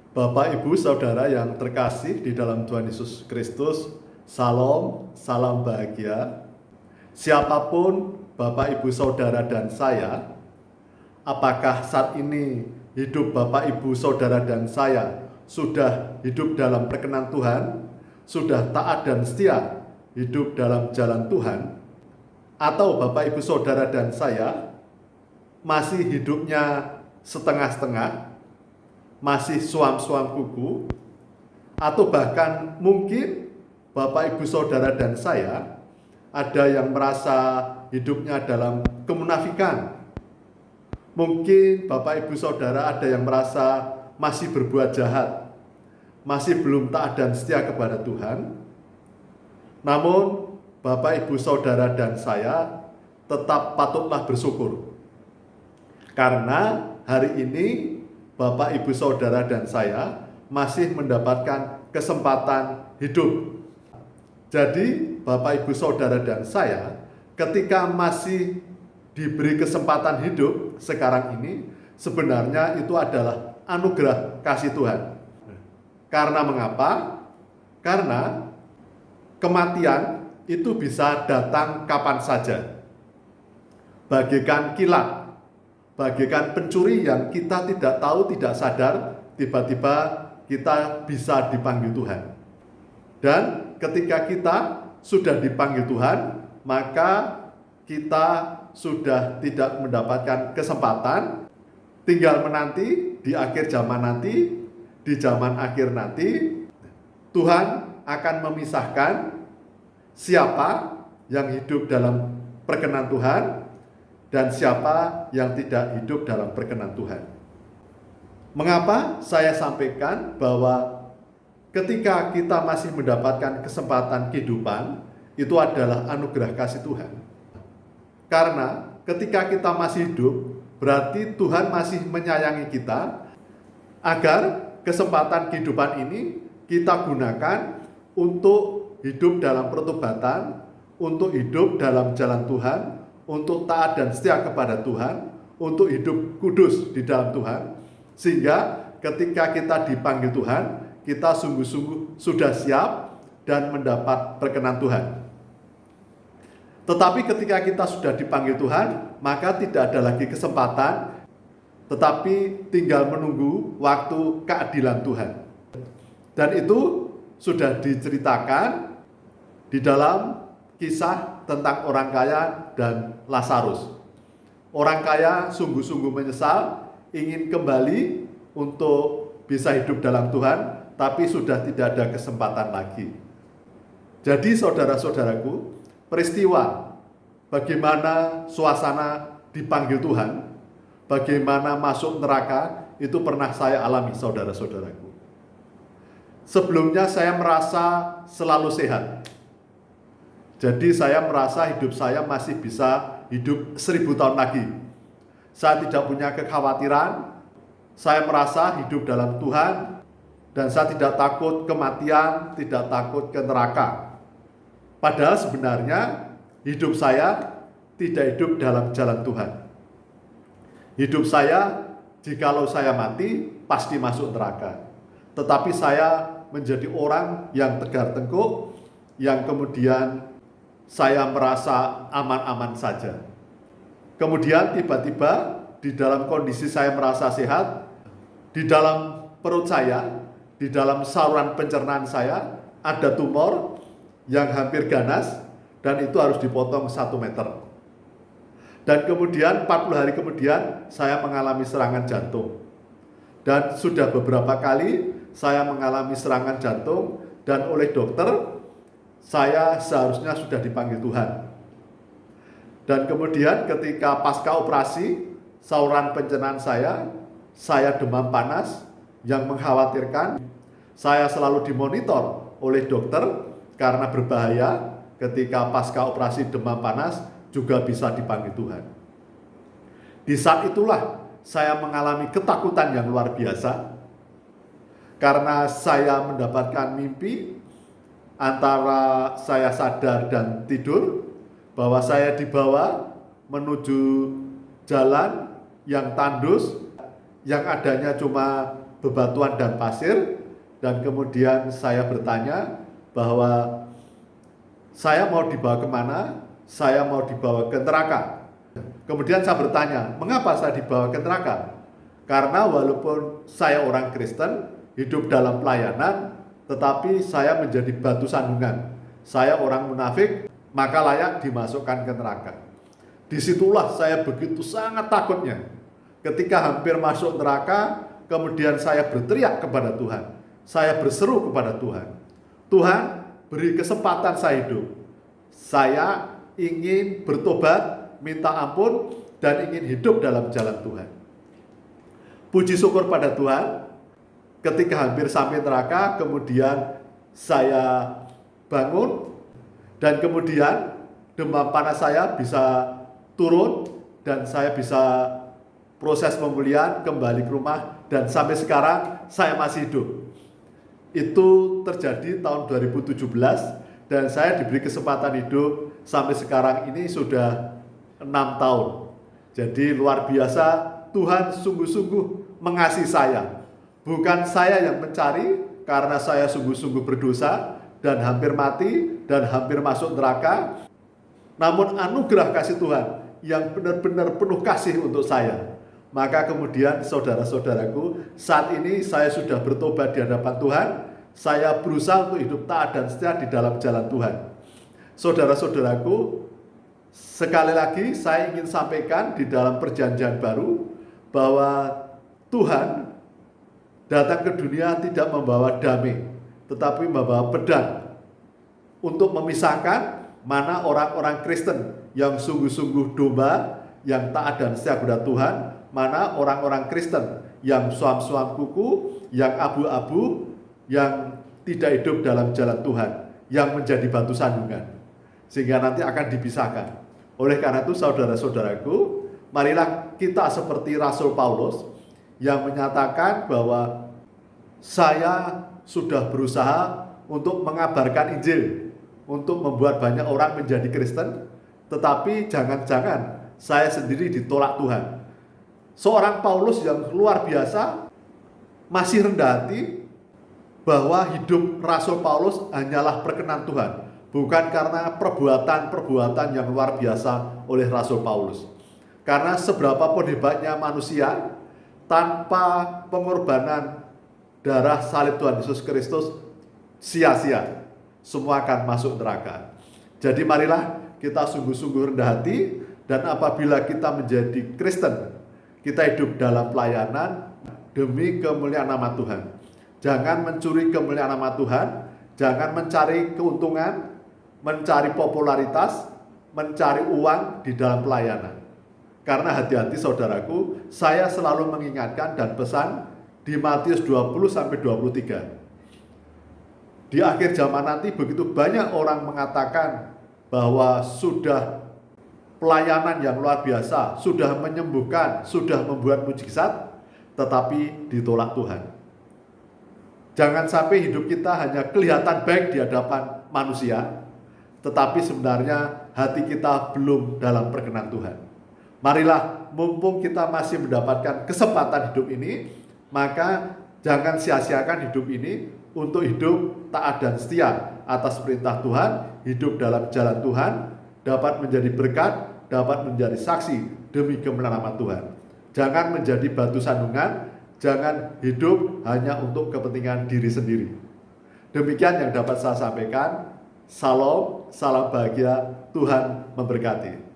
Bapak, Ibu, Saudara yang terkasih di dalam Tuhan Yesus Kristus, Salam, salam bahagia. Siapapun Bapak, Ibu, Saudara, dan saya, apakah saat ini hidup Bapak, Ibu, Saudara, dan saya sudah hidup dalam perkenan Tuhan, sudah taat dan setia hidup dalam jalan Tuhan, atau Bapak, Ibu, Saudara, dan saya masih hidupnya setengah-setengah, masih suam-suam kuku, atau bahkan mungkin Bapak, Ibu, Saudara, dan saya ada yang merasa hidupnya dalam kemunafikan. Mungkin Bapak, Ibu, Saudara ada yang merasa masih berbuat jahat, masih belum taat dan setia kepada Tuhan. Namun Bapak, Ibu, Saudara, dan saya tetap patutlah bersyukur, karena hari ini Bapak, Ibu, Saudara, dan saya masih mendapatkan kesempatan hidup. Jadi Bapak, Ibu, Saudara, dan saya ketika masih diberi kesempatan hidup sekarang ini, sebenarnya itu adalah anugerah kasih Tuhan. Karena mengapa? Karena kematian itu bisa datang kapan saja, bagaikan kilat, bagaikan pencuri yang kita tidak tahu, tidak sadar, tiba-tiba kita bisa dipanggil Tuhan. Dan ketika kita sudah dipanggil Tuhan, maka kita sudah tidak mendapatkan kesempatan, tinggal menanti di akhir zaman nanti, di zaman akhir nanti, Tuhan akan memisahkan siapa yang hidup dalam perkenan Tuhan dan siapa yang tidak hidup dalam perkenan Tuhan. Mengapa saya sampaikan bahwa ketika kita masih mendapatkan kesempatan kehidupan, itu adalah anugerah kasih Tuhan. Karena ketika kita masih hidup, berarti Tuhan masih menyayangi kita, agar kesempatan kehidupan ini kita gunakan untuk hidup dalam pertobatan, untuk hidup dalam jalan Tuhan, untuk taat dan setia kepada Tuhan, untuk hidup kudus di dalam Tuhan, sehingga ketika kita dipanggil Tuhan, kita sungguh-sungguh sudah siap dan mendapat perkenan Tuhan. Tetapi ketika kita sudah dipanggil Tuhan, maka tidak ada lagi kesempatan, tetapi tinggal menunggu waktu keadilan Tuhan. Dan itu sudah diceritakan di dalam kisah tentang orang kaya dan Lazarus. Orang kaya sungguh-sungguh menyesal, ingin kembali untuk bisa hidup dalam Tuhan, tapi sudah tidak ada kesempatan lagi. Jadi saudara-saudaraku, peristiwa bagaimana suasana dipanggil Tuhan, bagaimana masuk neraka, itu pernah saya alami, saudara-saudaraku. Sebelumnya saya merasa selalu sehat. Jadi saya merasa hidup saya masih bisa hidup 1000 tahun lagi. Saya tidak punya kekhawatiran, saya merasa hidup dalam Tuhan, dan saya tidak takut kematian, tidak takut ke neraka. Padahal sebenarnya hidup saya tidak hidup dalam jalan Tuhan. Hidup saya, jikalau saya mati, pasti masuk neraka. Tetapi saya menjadi orang yang tegar tengkuk, yang kemudian saya merasa aman-aman saja. Kemudian tiba-tiba di dalam kondisi saya merasa sehat, di dalam perut saya, di dalam saluran pencernaan saya, ada tumor yang hampir ganas, dan itu harus dipotong 1 meter. Dan kemudian 40 hari kemudian saya mengalami serangan jantung. Dan sudah beberapa kali saya mengalami serangan jantung, dan oleh dokter saya seharusnya sudah dipanggil Tuhan. Dan kemudian ketika pasca operasi saluran pencernaan saya demam panas yang mengkhawatirkan. Saya selalu dimonitor oleh dokter karena berbahaya ketika pasca operasi demam panas juga bisa dipanggil Tuhan. Di saat itulah saya mengalami ketakutan yang luar biasa, karena saya mendapatkan mimpi antara saya sadar dan tidur, bahwa saya dibawa menuju jalan yang tandus, yang adanya cuma bebatuan dan pasir, dan kemudian saya bertanya bahwa saya mau dibawa kemana? Saya mau dibawa ke neraka. Kemudian saya bertanya, mengapa saya dibawa ke neraka? Karena walaupun saya orang Kristen, hidup dalam pelayanan, tetapi saya menjadi batu sandungan. Saya orang munafik, maka layak dimasukkan ke neraka. Disitulah saya begitu sangat takutnya. Ketika hampir masuk neraka, kemudian saya berteriak kepada Tuhan. Saya berseru kepada Tuhan. Tuhan, beri kesempatan saya hidup. Saya ingin bertobat, minta ampun, dan ingin hidup dalam jalan Tuhan. Puji syukur pada Tuhan, ketika hampir sampai neraka, kemudian saya bangun, dan kemudian demam panas saya bisa turun, dan saya bisa proses pemulihan, kembali ke rumah, dan sampai sekarang saya masih hidup. Itu terjadi tahun 2017, dan saya diberi kesempatan hidup sampai sekarang ini sudah 6 tahun. Jadi luar biasa, Tuhan sungguh-sungguh mengasihi saya. Bukan saya yang mencari, karena saya sungguh-sungguh berdosa dan hampir mati dan hampir masuk neraka. Namun anugerah kasih Tuhan yang benar-benar penuh kasih untuk saya. Maka kemudian saudara-saudaraku, saat ini saya sudah bertobat di hadapan Tuhan. Saya berusaha untuk hidup taat dan setia di dalam jalan Tuhan. Saudara-saudaraku, sekali lagi saya ingin sampaikan di dalam perjanjian baru bahwa Tuhan datang ke dunia tidak membawa damai, tetapi membawa pedang untuk memisahkan mana orang-orang Kristen yang sungguh-sungguh domba, yang taat dan setia kepada Tuhan, mana orang-orang Kristen yang suam-suam kuku, yang abu-abu, yang tidak hidup dalam jalan Tuhan, yang menjadi batu sandungan, sehingga nanti akan dipisahkan. Oleh karena itu saudara-saudaraku, marilah kita seperti Rasul Paulus yang menyatakan bahwa saya sudah berusaha untuk mengabarkan Injil, untuk membuat banyak orang menjadi Kristen, tetapi jangan-jangan saya sendiri ditolak Tuhan. Seorang Paulus yang luar biasa masih rendah hati bahwa hidup Rasul Paulus hanyalah perkenan Tuhan, bukan karena perbuatan-perbuatan yang luar biasa oleh Rasul Paulus. Karena seberapa pun hebatnya manusia, tanpa pengorbanan darah salib Tuhan Yesus Kristus, sia-sia, semua akan masuk neraka. Jadi marilah kita sungguh-sungguh rendah hati, dan apabila kita menjadi Kristen, kita hidup dalam pelayanan demi kemuliaan nama Tuhan. Jangan mencuri kemuliaan nama Tuhan, jangan mencari keuntungan, mencari popularitas, mencari uang di dalam pelayanan. Karena hati-hati saudaraku, saya selalu mengingatkan dan pesan di Matius 20-23. Di akhir zaman nanti begitu banyak orang mengatakan bahwa sudah pelayanan yang luar biasa, sudah menyembuhkan, sudah membuat mujizat, tetapi ditolak Tuhan. Jangan sampai hidup kita hanya kelihatan baik di hadapan manusia, tetapi sebenarnya hati kita belum dalam perkenan Tuhan. Marilah, mumpung kita masih mendapatkan kesempatan hidup ini, maka jangan sia-siakan hidup ini untuk hidup taat dan setia atas perintah Tuhan, hidup dalam jalan Tuhan, dapat menjadi berkat, dapat menjadi saksi demi kemuliaan nama Tuhan. Jangan menjadi batu sandungan, jangan hidup hanya untuk kepentingan diri sendiri. Demikian yang dapat saya sampaikan. Salam, salam bahagia, Tuhan memberkati.